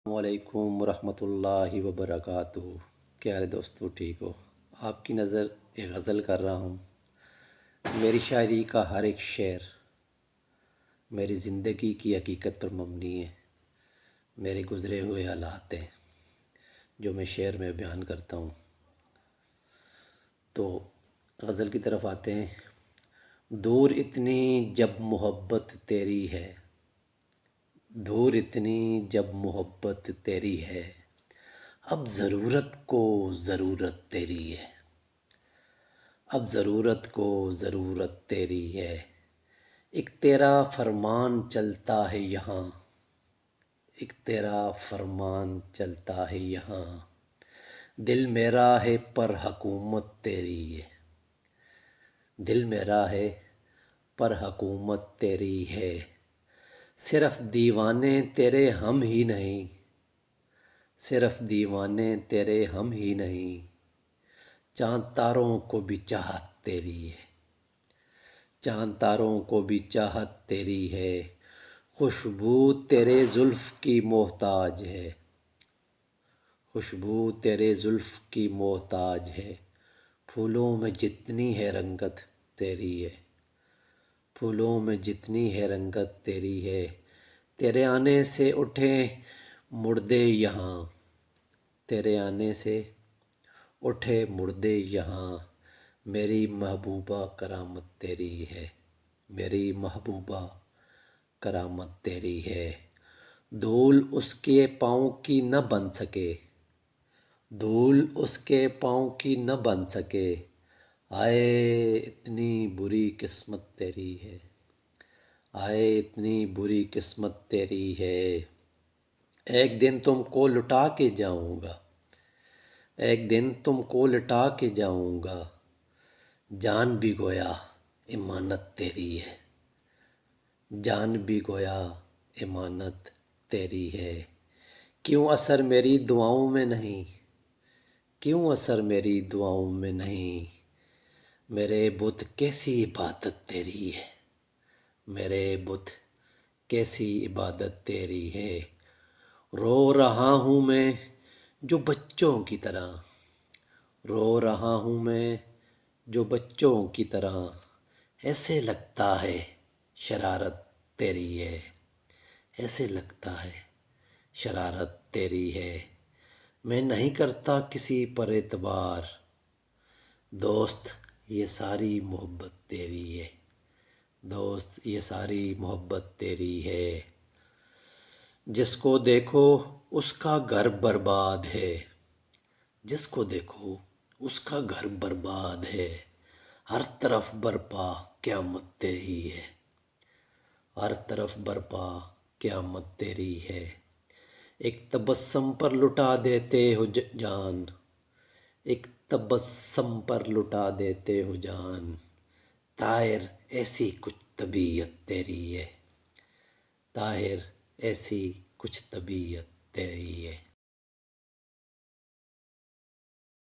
السلام علیکم ورحمۃ اللہ وبرکاتہ۔ کیا حال ہے دوستو، ٹھیک ہو؟ آپ کی نظر ایک غزل کر رہا ہوں۔ میری شاعری کا ہر ایک شعر میری زندگی کی حقیقت پر مبنی ہے، میرے گزرے ہوئے حالات ہیں جو میں شعر میں بیان کرتا ہوں۔ تو غزل کی طرف آتے ہیں۔ دور اتنی جب محبت تیری ہے، دور اتنی جب محبت تیری ہے، اب ضرورت کو ضرورت تیری ہے، اب ضرورت کو ضرورت تیری ہے۔ ایک تیرا فرمان چلتا ہے یہاں، ایک تیرا فرمان چلتا ہے یہاں، دل میرا ہے پر حکومت تیری ہے، دل میرا ہے پر حکومت تیری ہے۔ صرف دیوانے تیرے ہم ہی نہیں، صرف دیوانے تیرے ہم ہی نہیں، چاند تاروں کو بھی چاہت تیری ہے، چاند تاروں کو بھی چاہت تیری ہے۔ خوشبو تیرے زلف کی محتاج ہے، خوشبو تیرے زلف کی محتاج ہے، پھولوں میں جتنی ہے رنگت تیری ہے، پھولوں میں جتنی ہے رنگت تیری ہے۔ تیرے آنے سے اٹھے مردے یہاں، تیرے آنے سے اٹھے مردے یہاں، میری محبوبہ کرامت تیری ہے، میری محبوبہ کرامت تیری ہے۔ دھول اس کے پاؤں کی نہ بن سکے، دھول اس کے پاؤں کی نہ بن سکے، آئے اتنی بری قسمت تیری ہے، آئے اتنی بری قسمت تیری ہے۔ ایک دن تم کو لٹا کے جاؤں گا، ایک دن تم کو لٹا کے جاؤں گا، جان بھی گویا امانت تیری ہے، جان بھی گویا امانت تیری ہے۔ کیوں اثر میری دعاؤں میں نہیں، کیوں اثر میری دعاؤں میں نہیں، میرے بت کیسی عبادت تیری ہے، میرے بت کیسی عبادت تیری ہے۔ رو رہا ہوں میں جو بچوں کی طرح، رو رہا ہوں میں جو بچوں کی طرح، ایسے لگتا ہے شرارت تیری ہے، ایسے لگتا ہے شرارت تیری ہے۔ میں نہیں کرتا کسی پر اعتبار، دوست یہ ساری محبت تیری ہے، دوست یہ ساری محبت تیری ہے۔ جس کو دیکھو اس کا گھر برباد ہے، جس کو دیکھو اس کا گھر برباد ہے، ہر طرف برپا قیامت تیری ہے، ہر طرف برپا قیامت تیری ہے۔ ایک تبسم پر لٹا دیتے ہو جان، ایک تبسم پر لٹا دیتے ہو جان، طاہر ایسی کچھ طبیعت تیری ہے، طاہر ایسی کچھ طبیعت تیری ہے۔